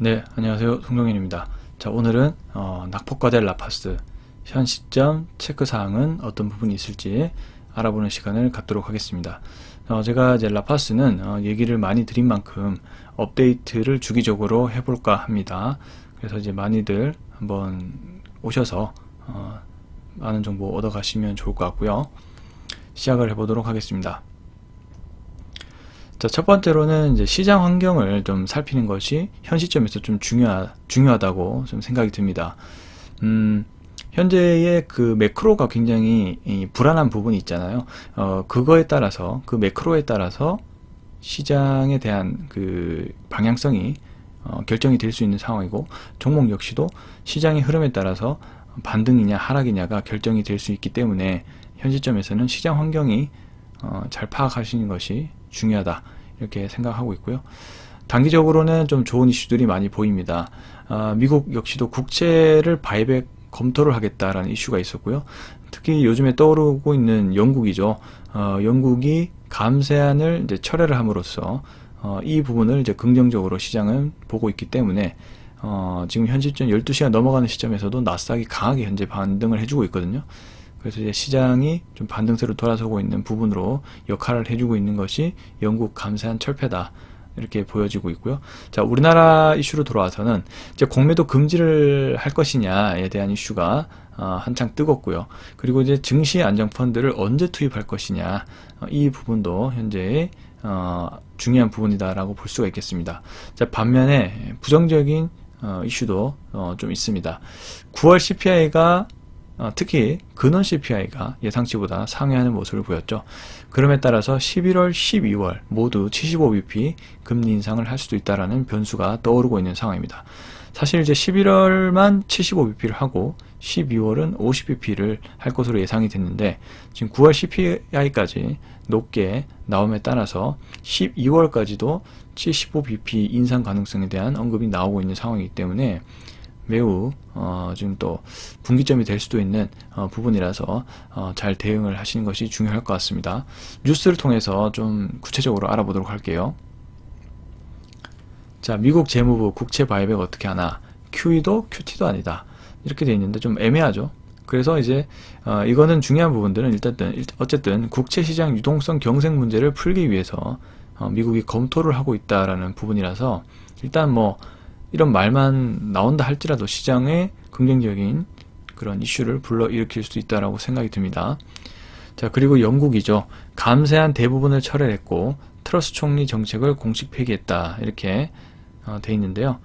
네, 안녕하세요. 송정현입니다. 자, 오늘은 낙폭과 될 라파스 현 시점 체크사항은 어떤 부분이 있을지 알아보는 시간을 갖도록 하겠습니다. 제가 이제 라파스는 얘기를 많이 드린 만큼 업데이트를 주기적으로 해볼까 합니다. 그래서 이제 많이들 한번 오셔서 많은 정보 얻어가시면 좋을 것 같고요. 시작을 해보도록 하겠습니다. 자, 첫 번째로는 이제 시장 환경을 좀 살피는 것이 현 시점에서 좀 중요하다고 좀 생각이 듭니다. 현재의 그 매크로가 굉장히 불안한 부분이 있잖아요. 그거에 따라서, 그 매크로에 따라서 시장에 대한 그 방향성이 결정이 될 수 있는 상황이고, 종목 역시도 시장의 흐름에 따라서 반등이냐 하락이냐가 결정이 될 수 있기 때문에 현 시점에서는 시장 환경이 잘 파악하시는 것이 중요하다, 이렇게 생각하고 있고요. 단기적으로는 좀 좋은 이슈들이 많이 보입니다. 미국 역시도 국채를 바이백 검토를 하겠다라는 이슈가 있었고요. 특히 요즘에 떠오르고 있는 영국이죠. 영국이 감세안을 이제 철회를 함으로써 이 부분을 이제 긍정적으로 시장은 보고 있기 때문에 지금 현 시점 12시간 넘어가는 시점에서도 나스닥이 강하게 현재 반등을 해주고 있거든요. 그래서 이제 시장이 좀 반등세로 돌아서고 있는 부분으로 역할을 해주고 있는 것이 영국 감세안 철폐다, 이렇게 보여지고 있고요. 자, 우리나라 이슈로 돌아와서는 이제 공매도 금지를 할 것이냐에 대한 이슈가 한창 뜨겁고요. 그리고 이제 증시 안정 펀드를 언제 투입할 것이냐, 이 부분도 현재 중요한 부분이다라고 볼 수가 있겠습니다. 자, 반면에 부정적인 이슈도 좀 있습니다. 9월 CPI가 특히 근원 CPI가 예상치보다 상회하는 모습을 보였죠. 그럼에 따라서 11월, 12월 모두 75bp 금리 인상을 할 수도 있다라는 변수가 떠오르고 있는 상황입니다. 사실 이제 11월만 75bp를 하고 12월은 50bp를 할 것으로 예상이 됐는데, 지금 9월 CPI까지 높게 나옴에 따라서 12월까지도 75bp 인상 가능성에 대한 언급이 나오고 있는 상황이기 때문에 매우 지금 또 분기점이 될 수도 있는 부분이라서 잘 대응을 하시는 것이 중요할 것 같습니다. 뉴스를 통해서 좀 구체적으로 알아보도록 할게요. 자, 미국 재무부 국채 바이백 어떻게 하나, QE도 QT도 아니다, 이렇게 되어 있는데 좀 애매하죠. 그래서 이제 이거는 중요한 부분들은 어쨌든 국채 시장 유동성 경색 문제를 풀기 위해서 미국이 검토를 하고 있다라는 부분이라서, 일단 뭐 이런 말만 나온다 할지라도 시장에 긍정적인 그런 이슈를 불러일으킬 수 있다라고 생각이 듭니다. 자, 그리고 영국이죠. 감세안 대부분을 철회했고 트러스 총리 정책을 공식 폐기했다, 이렇게 돼 있는데요.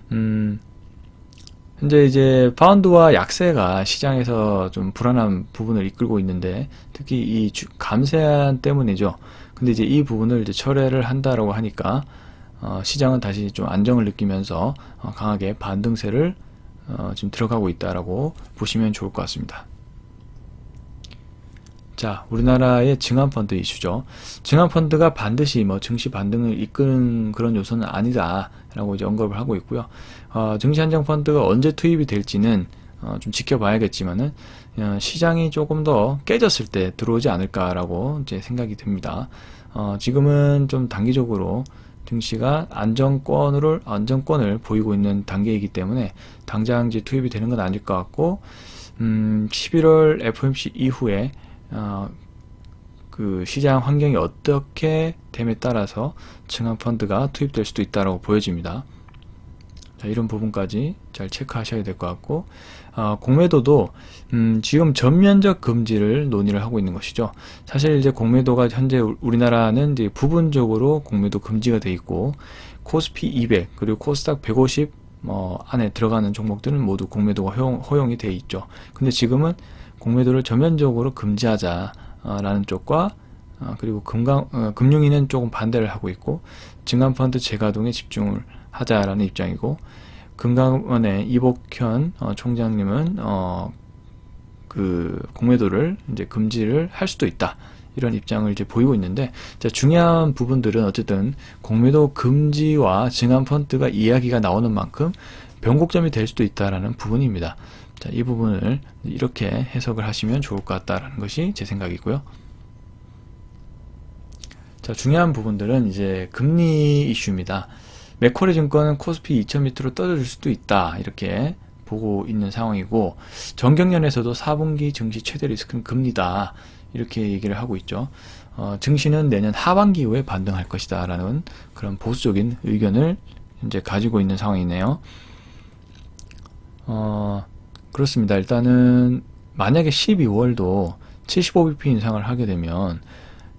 현재 이제 파운드와 약세가 시장에서 좀 불안한 부분을 이끌고 있는데, 특히 이 감세안 때문이죠. 근데 이제 이 부분을 이제 철회를 한다라고 하니까 시장은 다시 좀 안정을 느끼면서 강하게 반등세를 지금 들어가고 있다라고 보시면 좋을 것 같습니다. 자, 우리나라의 증환펀드 이슈죠. 증환펀드가 반드시 뭐 증시 반등을 이끄는 그런 요소는 아니다라고 이제 언급을 하고 있고요. 증시 안정펀드가 언제 투입이 될지는 좀 지켜봐야겠지만은 시장이 조금 더 깨졌을 때 들어오지 않을까라고 이제 생각이 듭니다. 지금은 좀 단기적으로 증시가 안정권을 보이고 있는 단계이기 때문에 당장 이제 투입이 되는 건 아닐 것 같고, 11월 FOMC 이후에 그 시장 환경이 어떻게 됨에 따라서 증환 펀드가 투입될 수도 있다라고 보여집니다. 자, 이런 부분까지 잘 체크하셔야 될 것 같고, 공매도도 지금 전면적 금지를 논의를 하고 있는 것이죠. 사실 이제 공매도가 현재 우리나라는 이제 부분적으로 공매도 금지가 돼 있고, 코스피 200 그리고 코스닥 150 안에 들어가는 종목들은 모두 공매도가 허용이 돼 있죠. 근데 지금은 공매도를 전면적으로 금지하자라는 쪽과 그리고 금융위는 조금 반대를 하고 있고, 증환펀드 재가동에 집중을 하자라는 입장이고, 금감원의 이복현 총장님은 그 공매도를 이제 금지를 할 수도 있다, 이런 입장을 이제 보이고 있는데, 자, 중요한 부분들은 어쨌든 공매도 금지와 증환펀드가 이야기가 나오는 만큼 변곡점이 될 수도 있다라는 부분입니다. 자, 이 부분을 이렇게 해석을 하시면 좋을 것 같다라는 것이 제 생각이고요. 자, 중요한 부분들은 이제 금리 이슈입니다. 맥쿼리 증권은 코스피 2000 밑으로 떨어질 수도 있다, 이렇게 보고 있는 상황이고, 정경련에서도 4분기 증시 최대 리스크는 금리다, 이렇게 얘기를 하고 있죠. 증시는 내년 하반기 이후에 반등할 것이다 라는 그런 보수적인 의견을 현재 가지고 있는 상황이네요. 그렇습니다. 일단은 만약에 12월도 75bp 인상을 하게 되면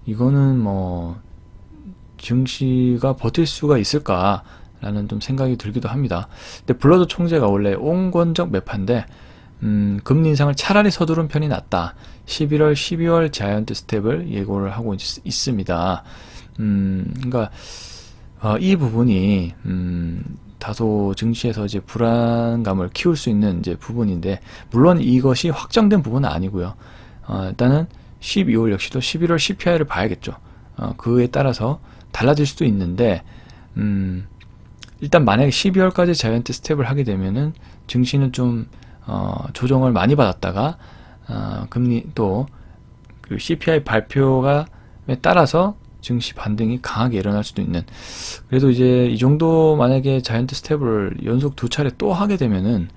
이거는 뭐 증시가 버틸 수가 있을까 라는 좀 생각이 들기도 합니다. 근데 블러드 총재가 원래 온건적 매파인데 금리 인상을 차라리 서두른 편이 낫다, 11월 12월 자이언트 스텝을 예고를 하고 있습니다. 그러니까 이 부분이 다소 증시에서 이제 불안감을 키울 수 있는 이제 부분인데, 물론 이것이 확정된 부분은 아니고요. 일단은 12월 역시도 11월 CPI를 봐야겠죠. 그에 따라서 달라질 수도 있는데, 일단 만약에 12월까지 자이언트 스텝을 하게 되면은 증시는 좀 조정을 많이 받았다가 금리 또 그 CPI 발표가 따라서 증시 반등이 강하게 일어날 수도 있는, 그래도 이제 이 정도 만약에 자이언트 스텝을 연속 2차례 또 하게 되면은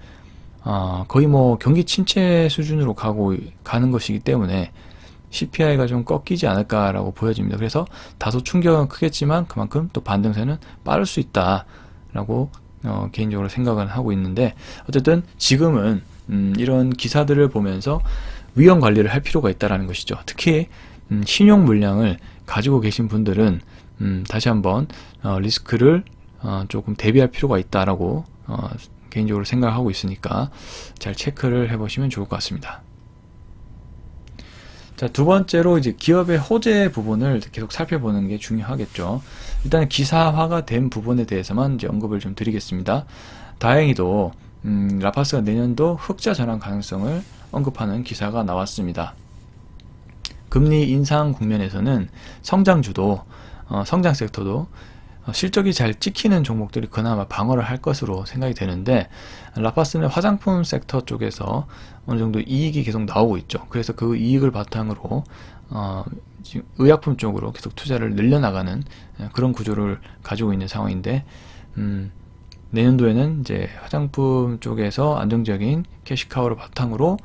거의 뭐 경기 침체 수준으로 가는 것이기 때문에 CPI가 좀 꺾이지 않을까라고 보여집니다. 그래서 다소 충격은 크겠지만 그만큼 또 반등세는 빠를 수 있다라고 개인적으로 생각은 하고 있는데, 어쨌든 지금은 이런 기사들을 보면서 위험 관리를 할 필요가 있다라는 것이죠. 특히 신용 물량을 가지고 계신 분들은 다시 한번 리스크를 조금 대비할 필요가 있다라고 개인적으로 생각하고 있으니까 잘 체크를 해보시면 좋을 것 같습니다. 자, 두 번째로 이제 기업의 호재 부분을 계속 살펴보는 게 중요하겠죠. 일단 기사화가 된 부분에 대해서만 이제 언급을 좀 드리겠습니다. 다행히도 라파스가 내년도 흑자 전환 가능성을 언급하는 기사가 나왔습니다. 금리 인상 국면에서는 성장주도 성장 섹터도 실적이 잘 찍히는 종목들이 그나마 방어를 할 것으로 생각이 되는데, 라파스는 화장품 섹터 쪽에서 어느 정도 이익이 계속 나오고 있죠. 그래서 그 이익을 바탕으로 지금 의약품 쪽으로 계속 투자를 늘려나가는 그런 구조를 가지고 있는 상황인데, 내년도에는 이제 화장품 쪽에서 안정적인 캐시카우를 바탕으로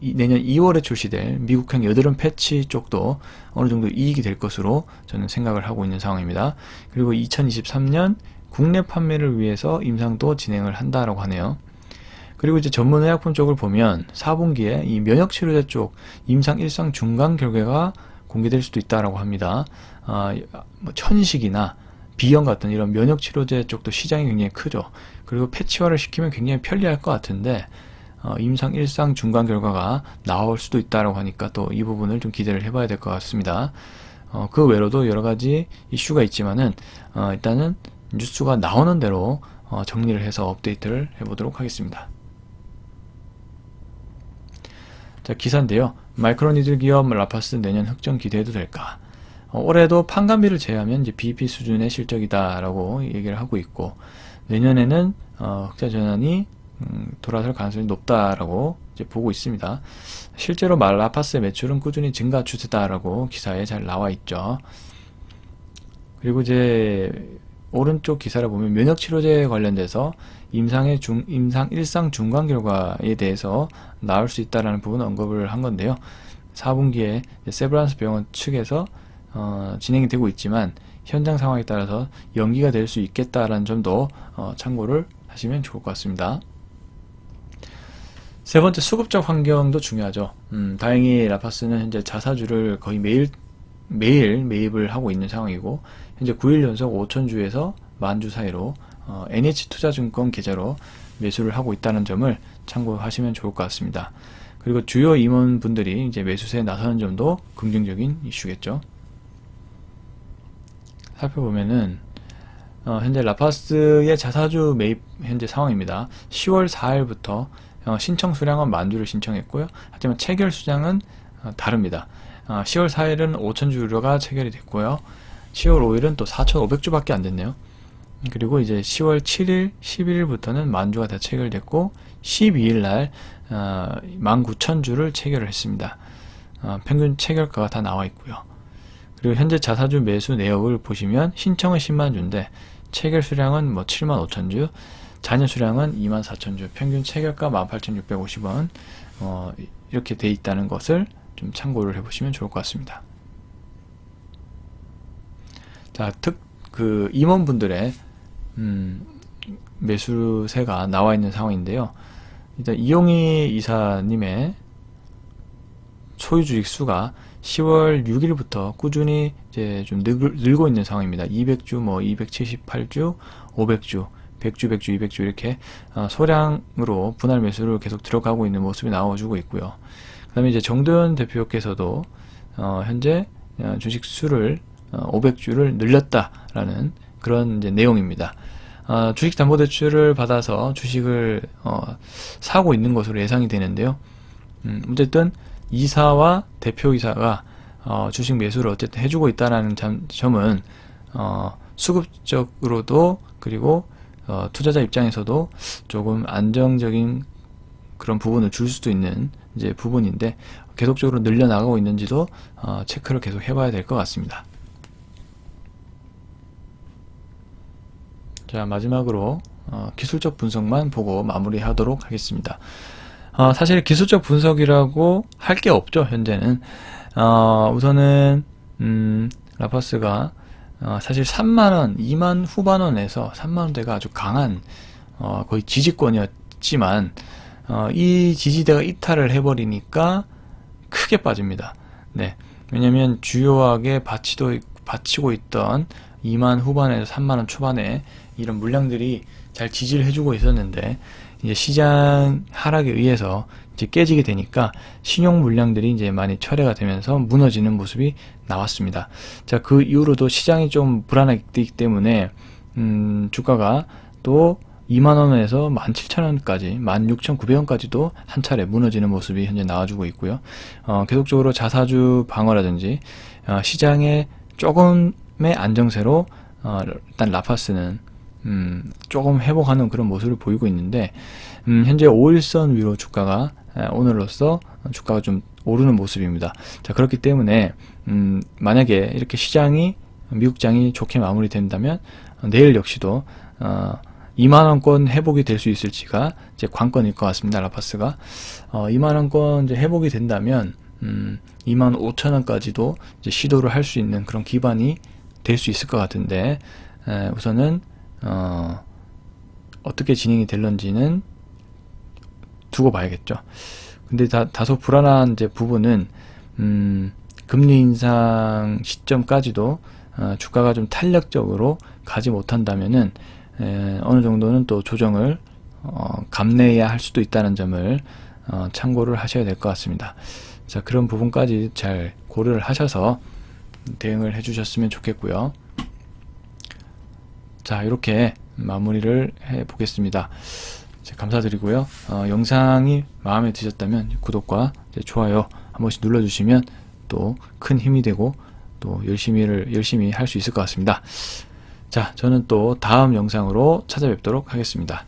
내년 2월에 출시될 미국형 여드름 패치 쪽도 어느 정도 이익이 될 것으로 저는 생각을 하고 있는 상황입니다. 그리고 2023년 국내 판매를 위해서 임상도 진행을 한다라고 하네요. 그리고 이제 전문 의약품 쪽을 보면 4분기에 이 면역치료제 쪽 임상 1상 중간 결과가 공개될 수도 있다라고 합니다. 뭐 천식이나 비형 같은 이런 면역치료제 쪽도 시장이 굉장히 크죠. 그리고 패치화를 시키면 굉장히 편리할 것 같은데, 임상 1상 중간 결과가 나올 수도 있다라고 하니까 또 이 부분을 좀 기대를 해봐야 될 것 같습니다. 그 외로도 여러 가지 이슈가 있지만은 일단은 뉴스가 나오는 대로 정리를 해서 업데이트를 해보도록 하겠습니다. 자, 기사인데요. 마이크로니들 기업 라파스 내년 흑전 기대해도 될까? 올해도 판관비를 제외하면 이제 BEP 수준의 실적이다라고 얘기를 하고 있고, 내년에는 흑자 전환이 돌아설 가능성이 높다라고 이제 보고 있습니다. 실제로 라파스의 매출은 꾸준히 증가 추세다라고 기사에 잘 나와 있죠. 그리고 이제 오른쪽 기사를 보면 면역치료제 관련돼서 임상 1상 중간 결과에 대해서 나올 수 있다라는 부분 언급을 한 건데요. 4분기에 세브란스 병원 측에서 진행이 되고 있지만 현장 상황에 따라서 연기가 될 수 있겠다라는 점도 참고를 하시면 좋을 것 같습니다. 세 번째, 수급적 환경도 중요하죠. 다행히 라파스는 현재 자사주를 거의 매일 매입을 하고 있는 상황이고, 현재 9일 연속 5,000주에서 10,000주 사이로 NH투자증권 계좌로 매수를 하고 있다는 점을 참고하시면 좋을 것 같습니다. 그리고 주요 임원분들이 이제 매수세에 나서는 점도 긍정적인 이슈겠죠. 살펴보면은 현재 라파스의 자사주 매입 현재 상황입니다. 10월 4일부터 신청 수량은 10,000주를 신청했고요. 하지만 체결 수량은 다릅니다. 10월 4일은 5,000주가 체결이 됐고요. 10월 5일은 또 4,500주밖에 안 됐네요. 그리고 이제 10월 7일, 11일부터는 10,000주가 다 체결됐고, 12일 날 19,000주를 체결을 했습니다. 평균 체결가가 다 나와 있고요. 그리고 현재 자사주 매수 내역을 보시면 신청은 100,000주인데 체결 수량은 뭐 75,000주, 잔여 수량은 24,000주, 평균 체결가 18,650원 이렇게 돼 있다는 것을 좀 참고를 해보시면 좋을 것 같습니다. 자, 그 임원분들의 매수세가 나와 있는 상황인데요. 일단 이용희 이사님의 소유주식 수가 10월 6일부터 꾸준히 이제 좀 늘고 있는 상황입니다. 200주, 뭐 278주, 500주, 100주, 100주, 200주 이렇게 소량으로 분할 매수를 계속 들어가고 있는 모습이 나와주고 있고요. 그 다음에 이제 정도현 대표께서도 현재 주식 수를 500주를 늘렸다라는 그런 이제 내용입니다. 주식담보대출을 받아서 주식을 사고 있는 것으로 예상이 되는데요. 어쨌든 이사와 대표이사가 주식 매수를 어쨌든 해주고 있다는 점은 수급적으로도 그리고 투자자 입장에서도 조금 안정적인 그런 부분을 줄 수도 있는 이제 부분인데 계속적으로 늘려나가고 있는지도 체크를 계속 해봐야 될 것 같습니다. 자, 마지막으로 기술적 분석만 보고 마무리하도록 하겠습니다. 사실 기술적 분석이라고 할 게 없죠. 현재는 우선은 라파스가 사실 3만원, 2만 후반원에서 3만원대가 아주 강한 거의 지지권이었지만 이 지지대가 이탈을 해버리니까 크게 빠집니다. 네, 왜냐면 주요하게 받치고 있던 2만 후반에서 3만원 초반에 이런 물량들이 잘 지지를 해주고 있었는데 이제 시장 하락에 의해서 이제 깨지게 되니까 신용 물량들이 이제 많이 철회가 되면서 무너지는 모습이 나왔습니다. 자, 그 이후로도 시장이 좀 불안하기 때문에 주가가 또 2만원에서 17,000원까지 16,900원까지도 한 차례 무너지는 모습이 현재 나와주고 있고요. 계속적으로 자사주 방어라든지 시장의 조금의 안정세로 일단 라파스는 조금 회복하는 그런 모습을 보이고 있는데 현재 5일선 위로 주가가 오늘로써 주가가 좀 오르는 모습입니다. 자, 그렇기 때문에 만약에 이렇게 시장이 미국장이 좋게 마무리된다면 내일 역시도 2만원권 회복이 될 수 있을지가 이제 관건일 것 같습니다. 라파스가 2만원권 이제 회복이 된다면 25,000원까지도 이제 시도를 할 수 있는 그런 기반이 될 수 있을 것 같은데 우선은 어떻게 진행이 될런지는 두고 봐야겠죠. 근데 다소 불안한 이제 부분은 금리 인상 시점까지도 주가가 좀 탄력적으로 가지 못한다면은 어느 정도는 또 조정을 감내해야 할 수도 있다는 점을 참고를 하셔야 될 것 같습니다. 자, 그런 부분까지 잘 고려를 하셔서 대응을 해주셨으면 좋겠고요. 자, 이렇게 마무리를 해 보겠습니다. 감사드리고요. 영상이 마음에 드셨다면 구독과 좋아요 한 번씩 눌러주시면 또 큰 힘이 되고 또 열심히 할 수 있을 것 같습니다. 자, 저는 또 다음 영상으로 찾아뵙도록 하겠습니다.